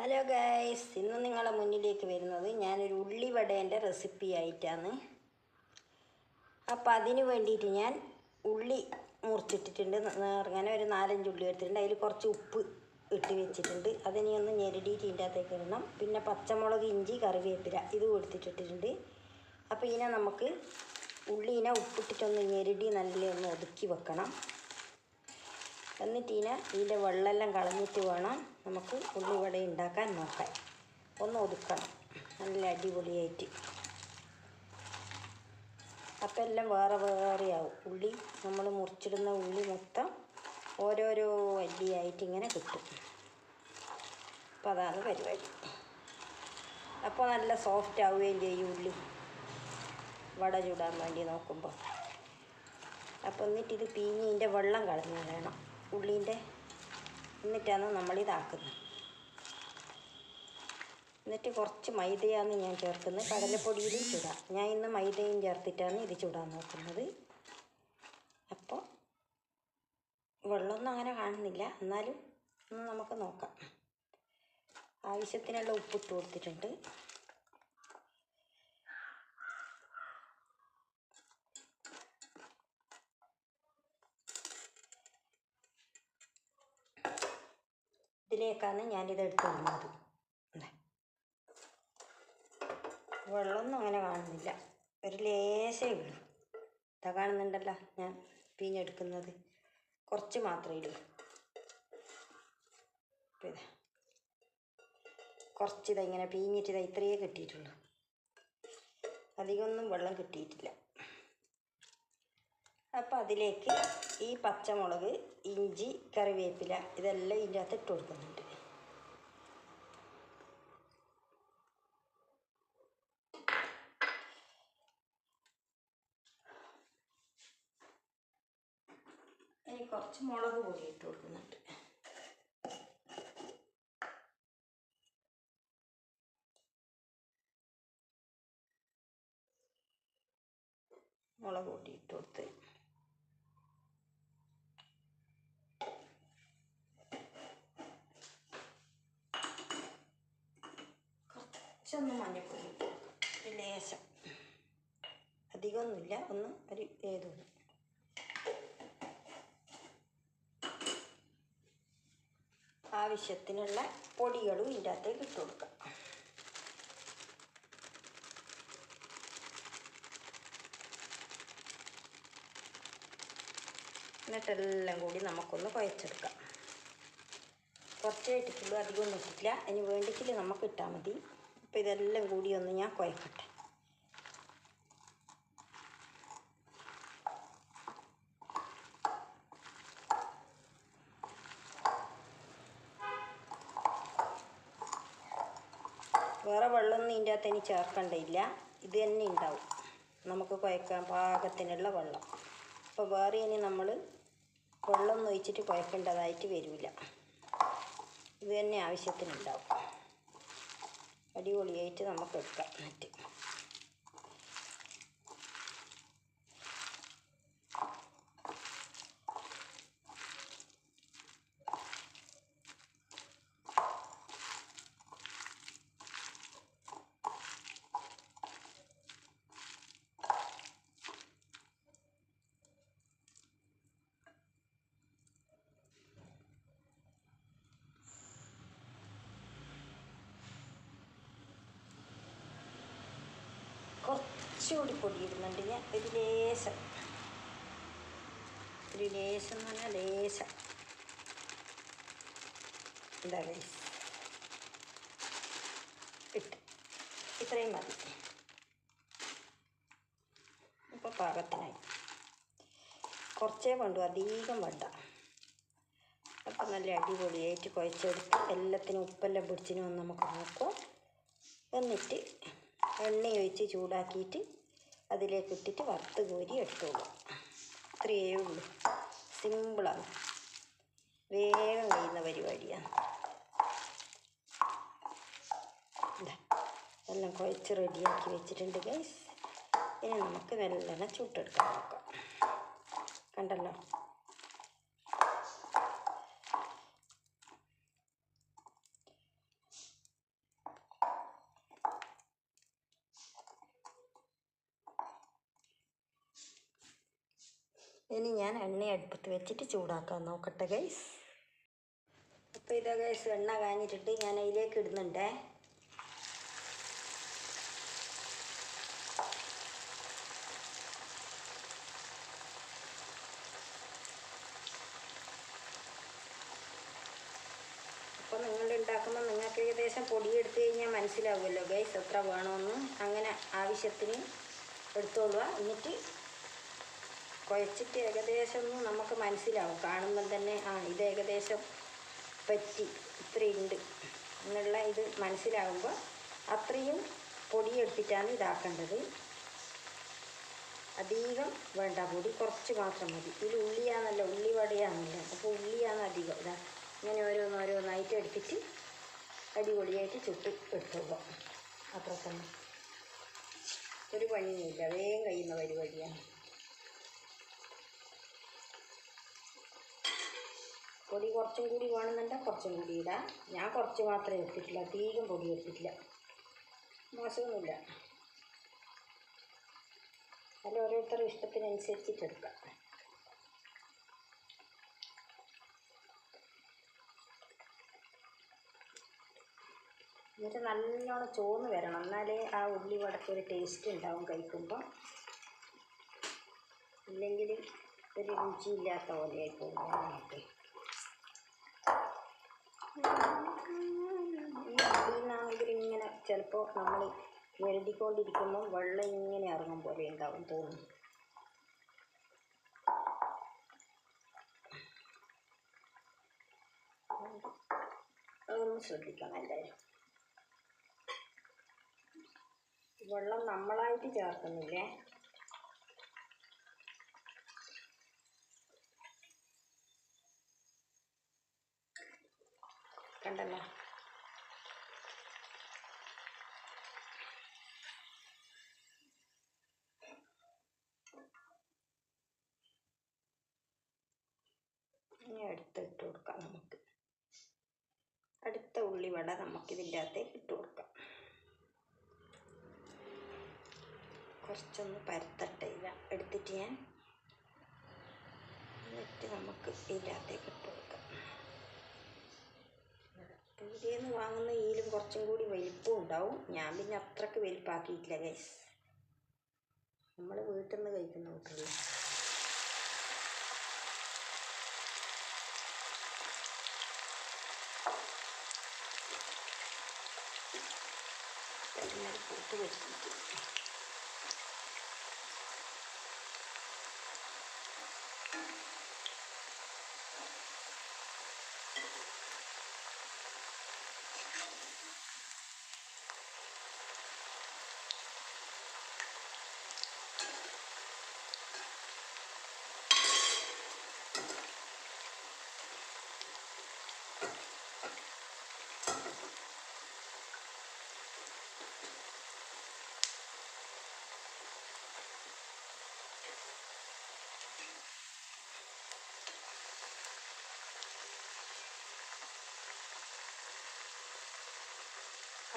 Hello guys, ഇന്ന് നിങ്ങളുടെ മുന്നിലേക്ക് വരുന്നത് ഞാനൊരു ഉള്ളിവടേൻ്റെ റെസിപ്പി ആയിട്ടാണ്. അപ്പോൾ അതിന് വേണ്ടിയിട്ട് ഞാൻ ഉള്ളി മുറിച്ചിട്ടിട്ടുണ്ട്. അങ്ങനെ ഒരു 4-5 ഉള്ളി എടുത്തിട്ടുണ്ട്. അതിൽ കുറച്ച് ഉപ്പ് ഇട്ട് വെച്ചിട്ടുണ്ട്. അതിനെ ഒന്ന് ഞെരടിയിട്ട് ഇതിൻ്റെ അകത്തേക്ക് ഇടണം. പിന്നെ പച്ചമുളക്, ഇഞ്ചി, കറിവേപ്പില ഇത് കൊടുത്തിട്ടിട്ടുണ്ട്. അപ്പോൾ ഇതിനെ നമുക്ക് ഉള്ളീനെ ഉപ്പിട്ടിട്ടൊന്ന് ഞെരടി നല്ല ഒന്ന് ഒതുക്കി വെക്കണം. എന്നിട്ട് ഇതിൻ്റെ വെള്ളമെല്ലാം കളഞ്ഞിട്ട് വേണം നമുക്ക് ഉള്ളിവട ഉണ്ടാക്കാൻ നോക്കാൻ. ഒന്ന് ഒതുക്കണം നല്ല അടിപൊളിയായിട്ട്. അപ്പം എല്ലാം വേറെ വേറെയാവും. ഉള്ളി നമ്മൾ മുറിച്ചിടുന്ന ഉള്ളി മൊത്തം ഓരോരോ അല്ലിയായിട്ട് ഇങ്ങനെ കിട്ടും. അപ്പം അതാണ് പരിപാടി. അപ്പോൾ നല്ല സോഫ്റ്റ് ആവുകയും ചെയ്യും ഉള്ളി വട ചൂടാൻ വേണ്ടി നോക്കുമ്പോൾ. അപ്പോൾ എന്നിട്ടിത് പീഞ്ഞ് ഇതിൻ്റെ വെള്ളം കളഞ്ഞ് വേണം ഉള്ളീൻ്റെ. എന്നിട്ടാണ് നമ്മളിതാക്കുന്നത്. എന്നിട്ട് കുറച്ച് മൈദയാണ് ഞാൻ ചേർക്കുന്നത്. കടലപ്പൊടിയിലും ചൂടാം. ഞാൻ ഇന്ന് മൈദയും ചേർത്തിട്ടാണ് ഇത് ചൂടാൻ നോക്കുന്നത്. അപ്പോൾ വെള്ളമൊന്നും അങ്ങനെ കാണുന്നില്ല, എന്നാലും ഒന്ന് നമുക്ക് നോക്കാം. ആവശ്യത്തിനുള്ള ഉപ്പിട്ട് കൊടുത്തിട്ടുണ്ട്. ഇതിലേക്കാണ് ഞാനിത് എടുത്തിടുന്നത്. വെള്ളമൊന്നും അങ്ങനെ കാണുന്നില്ല, ഒരു ലേശേ ഉള്ളൂ. ഇതാ കാണുന്നുണ്ടല്ലോ ഞാൻ പിഴിഞ്ഞെടുക്കുന്നത്. കുറച്ച് മാത്രമേ ഇടൂ. കുറച്ച് ഇങ്ങനെ പിഴിഞ്ഞിട്ട് ഇത്രയേ കിട്ടിയിട്ടുള്ളൂ. അധികമൊന്നും വെള്ളം കിട്ടിയിട്ടില്ല. അപ്പം അതിലേക്ക് ഈ പച്ചമുളക്, ഇഞ്ചി, കറിവേപ്പില ഇതെല്ലാം ഇതിൻ്റെ അകത്ത് ഇട്ട് കൊടുക്കുന്നുണ്ട്. ഇനി കുറച്ച് മുളക് പൊടി ഇട്ട് കൊടുക്കുന്നുണ്ട്. മുളക് പൊടി ഇട്ട് കൊടുത്ത് കുറച്ചൊന്ന് മഞ്ഞൾപ്പൊടി ഇട്ട് കൊടുക്കും. ഒരു ലേശം, അധികമൊന്നുമില്ല, ഒന്ന് ഒരു ഏതൊന്ന്. ആവശ്യത്തിനുള്ള പൊടികളും ഇതിൻ്റെ അകത്തേക്ക് ഇട്ട് കൊടുക്കാം. എന്നിട്ടെല്ലാം കൂടി നമുക്കൊന്ന് കുഴച്ചെടുക്കാം. കുറച്ചേ ഇട്ടിട്ടുള്ളൂ, അധികമൊന്നും ഇട്ടിട്ടില്ല. അതിന് വേണ്ടിയിട്ട് നമുക്ക് ഇട്ടാൽ മതി. അപ്പോൾ ഇതെല്ലാം കൂടി ഒന്ന് ഞാൻ കുഴക്കട്ടെ. വേറെ വെള്ളമൊന്നും ഇതിൻ്റെ അകത്ത് ഇനി ചേർക്കേണ്ടയില്ല. ഇത് തന്നെ ഉണ്ടാവും നമുക്ക് കുഴക്കാൻ പാകത്തിനുള്ള വെള്ളം. അപ്പോൾ വേറെ ഇനി നമ്മൾ വെള്ളം ഒഴിച്ചിട്ട് കുഴക്കേണ്ടതായിട്ട് വരില്ല. ഇത് തന്നെ ആവശ്യത്തിനുണ്ടാവും. അടിപൊളിയായിട്ട് നമുക്ക് എടുക്കാം. എന്നിട്ട് കുറച്ചുകൂടി പൊടി ഇടുന്നുണ്ട് ഞാൻ. ഒരു ലേശം എന്ന് പറഞ്ഞാൽ ലേശം. എന്താ ഗൈസ്, ഇട്ട് ഇത്രയും മതി. ഇപ്പോൾ പാകത്തിനായി. കുറച്ചേ വേണ്ടു, അധികം വേണ്ട. അപ്പം നല്ല അടിപൊളിയായിട്ട് കുഴച്ചെടുത്ത് എല്ലാത്തിനും ഉപ്പെല്ലാം പിടിച്ചിനും ഒന്ന് നമുക്ക് നോക്കാം. എന്നിട്ട് എണ്ണ ഒഴിച്ച് ചൂടാക്കിയിട്ട് അതിലേക്ക് ഇട്ടിട്ട് വറുത്ത് കോരി എടുത്തോളൂ. ഇത്രയേ ഉള്ളൂ. സിമ്പിളാണ്, വേഗം കഴിയുന്ന പരിപാടിയാണ്. എല്ലാം കുഴച്ച് റെഡിയാക്കി വെച്ചിട്ടുണ്ട് ഗൈസ്. ഇനി നമുക്ക് നല്ലോണം ചുട്ടെടുക്കാൻ നോക്കാം. കണ്ടല്ലോ, ഇനി ഞാൻ എണ്ണ അടുപ്പത്ത് വെച്ചിട്ട് ചൂടാക്കാൻ നോക്കട്ടെ ഗൈസ്. അപ്പോൾ ഇതാ ഗൈസ്, എണ്ണ കാഞ്ഞിട്ടിട്ട് ഞാൻ അതിലേക്ക് ഇടുന്നുണ്ടേ. അപ്പോൾ നിങ്ങൾ ഉണ്ടാക്കുമ്പോൾ നിങ്ങൾക്ക് ഏകദേശം പൊടിയെടുത്ത് കഴിഞ്ഞാൽ മനസ്സിലാവുമല്ലോ ഗൈസ് എത്ര വേണമെന്ന്. അങ്ങനെ ആവശ്യത്തിന് എടുത്തോളുക. എന്നിട്ട് കുഴച്ചിട്ട് ഏകദേശം ഒന്നും നമുക്ക് മനസ്സിലാവും. കാണുമ്പം തന്നെ ഇത് ഏകദേശം പറ്റി ഇത്രയുണ്ട് എന്നുള്ള ഇത് മനസ്സിലാവുമ്പോൾ അത്രയും പൊടിയെടുത്തിട്ടാണ് ഇതാക്കേണ്ടത്. അധികം വേണ്ട, പൊടി കുറച്ച് മാത്രം മതി. ഇതിൽ ഉള്ളിയാണല്ലോ, ഉള്ളി വടയാണല്ലോ, അപ്പോൾ ഉള്ളിയാണ് അധികം. ഇതാ ഇങ്ങനെ ഓരോന്നോരോന്നായിട്ട് എടുത്തിട്ട് അടിപൊളിയായിട്ട് ചുട്ട് എടുത്തോളുക. അത്ര തന്നെ, ഒരു പണിയൊന്നുമില്ല, വേഗം കഴിയുന്ന പരിപാടിയാണ്. പൊടി കുറച്ചും കൂടി വേണമെന്നുണ്ടെങ്കിൽ കുറച്ചും കൂടി ഇടാം. ഞാൻ കുറച്ച് മാത്രമേ എടുത്തിട്ടില്ല, അധികം പൊടി എടുത്തിട്ടില്ല. മോശമൊന്നുമില്ല, അത് ഓരോരുത്തരുടെ ഇഷ്ടത്തിനനുസരിച്ചിട്ട് എടുക്കാം. എന്നിട്ട് നല്ലോണം ചോന്ന് വരണം, എന്നാലേ ആ ഉള്ളി വടക്കൊരു ടേസ്റ്റ് ഉണ്ടാവും കഴിക്കുമ്പോൾ. ഇല്ലെങ്കിൽ ഒരു രുചിയില്ലാത്ത പോലെയായി പോകും. ഈ ഉള്ളിന്നാണെങ്കിൽ ഇങ്ങനെ ചിലപ്പോൾ നമ്മൾ ഞെരടിക്കൊണ്ടിരിക്കുമ്പം വെള്ളം ഇങ്ങനെ ഇറങ്ങും പോലെ ഉണ്ടാവും തോന്നും. അതൊന്ന് ശ്രദ്ധിക്കണം എല്ലാവരും. വെള്ളം നമ്മളായിട്ട് ചേർക്കുന്നില്ലേ. കണ്ടല്ലോ, ഇനി അടുത്തിട്ട് കൊടുക്കാം. നമുക്ക് അടുത്ത ഉള്ളിവട നമുക്കിതിൻ്റെ അകത്തേക്ക് ഇട്ട് കൊടുക്കാം. കുറച്ചൊന്ന് പരത്തട്ടെ. എടുത്തിട്ട് ഞാൻ എന്നിട്ട് നമുക്ക് ഇതിൻ്റെ അകത്തേക്ക് ഇട്ട് കൊടുക്കാം. പീടികയിൽ നിന്ന് വാങ്ങുന്ന ഈലും കുറച്ചും കൂടി വലിപ്പം ഉണ്ടാവും. ഞാൻ പിന്നെ അത്രക്ക് വലിപ്പാക്കിയിട്ടില്ല ഗൈസ്, നമ്മൾ വീട്ടിൽ നിന്ന് കഴിക്കുന്ന കൂട്ടുള്ളൂ. കൂട്ട് വെച്ചിട്ട്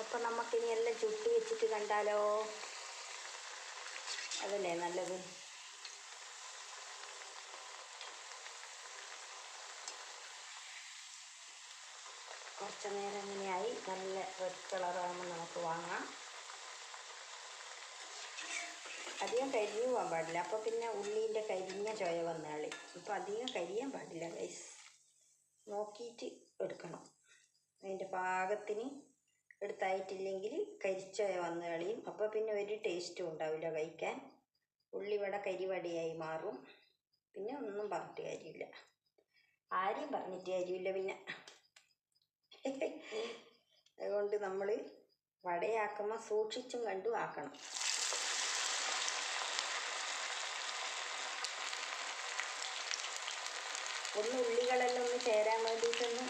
അപ്പം നമുക്കിനി എല്ലാം ചുട്ട് വെച്ചിട്ട് കണ്ടാലോ? അതല്ലേ നല്ലത്. കുറച്ച് നേരം ഇങ്ങനെയായി നല്ല റെഡ് കളറാകുമ്പോൾ നമുക്ക് വാങ്ങാം. അധികം കരിഞ്ഞു പോകാൻ പാടില്ല, അപ്പോൾ പിന്നെ ഉള്ളീൻ്റെ കരിഞ്ഞ ചൊയ വന്നാളി. ഇപ്പോൾ അധികം കരിയാൻ പാടില്ല ഗൈസ്, നോക്കിയിട്ട് എടുക്കണം. അതിൻ്റെ പാകത്തിന് എടുത്തായിട്ടില്ലെങ്കിൽ കരിച്ചൊയ വന്ന് കളിയും. അപ്പോൾ പിന്നെ ഒരു ടേസ്റ്റും ഉണ്ടാവില്ല കഴിക്കാൻ. ഉള്ളിവട കരിവടയായി മാറും. പിന്നെ ഒന്നും പറഞ്ഞിട്ട് കാര്യമില്ല, ആരെയും പറഞ്ഞിട്ട് കാര്യമില്ല പിന്നെ. അതുകൊണ്ട് നമ്മൾ വടയാക്കുമ്പോൾ സൂക്ഷിച്ചും കണ്ടും ആക്കണം. ഉള്ളികളെല്ലാം ഒന്ന് ചേരാൻ വേണ്ടിയിട്ടൊന്ന്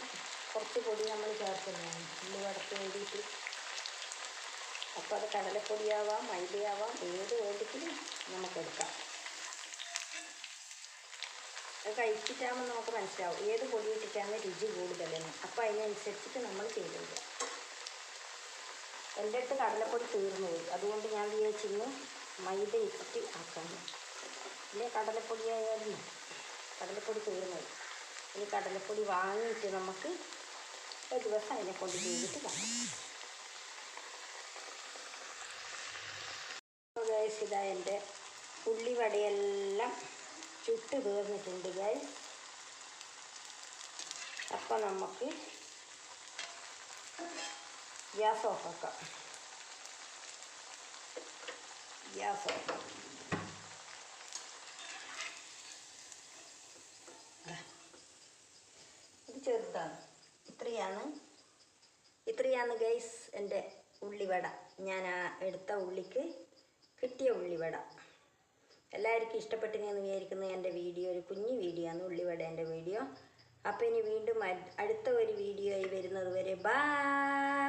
കുറച്ച് പൊടി നമ്മൾ ചേർക്കുന്നതാണ് ഉള്ളി വടക്ക് വേണ്ടിയിട്ട്. അപ്പോൾ അത് കടലപ്പൊടിയാവാം, മൈദയാവാം, ഏത് വേണ്ടിയിട്ടും നമുക്കെടുക്കാം. അത് കഴിച്ചിട്ടാകുമ്പോൾ നമുക്ക് മനസ്സിലാവും ഏത് പൊടി ഇട്ടിട്ടാണ് രുചി കൂടുതലെന്ന്. അപ്പോൾ അതിനനുസരിച്ചിട്ട് നമ്മൾ ചെയ്ത് തരിക. എൻ്റെ അടുത്ത് കടലപ്പൊടി തീർന്നു പോയി, അതുകൊണ്ട് ഞാൻ വിചാരിച്ചിരുന്നു മൈദ ഇട്ടിട്ട് ആക്കാമെന്ന്. ഇല്ലേ കടലപ്പൊടിയായാലും കടലപ്പൊടി തീർന്നത്. ഇനി കടലപ്പൊടി വാങ്ങിയിട്ട് നമുക്ക് ഒരു ദിവസം അതിനെ കൊണ്ട് ചെയ്തിട്ട് കാണാം. ഗൈസ്, ഇതാ എൻ്റെ ഉള്ളിവടയെല്ലാം ചുട്ട് തീർന്നിട്ടുണ്ട് ഗൈസ്. അപ്പം നമുക്ക് ഗ്യാസ് ഓഫാക്കാം. Gas off. ഇത് ചെറുതാണ്. ഇത്രയാണ് ഗൈസ് എൻ്റെ ഉള്ളിവട. ഞാൻ എടുത്ത ഉള്ളിക്ക് കിട്ടിയ ഉള്ളിവട. എല്ലാവർക്കും ഇഷ്ടപ്പെട്ടിനെന്ന് വിചാരിക്കുന്നത്. എൻ്റെ വീഡിയോ ഒരു കുഞ്ഞു വീഡിയോ ആണ്, ഉള്ളിവടേൻ്റെ വീഡിയോ. അപ്പോൾ ഇനി വീണ്ടും അടുത്ത ഒരു വീഡിയോ ആയി വരുന്നത് വരെ ബൈ.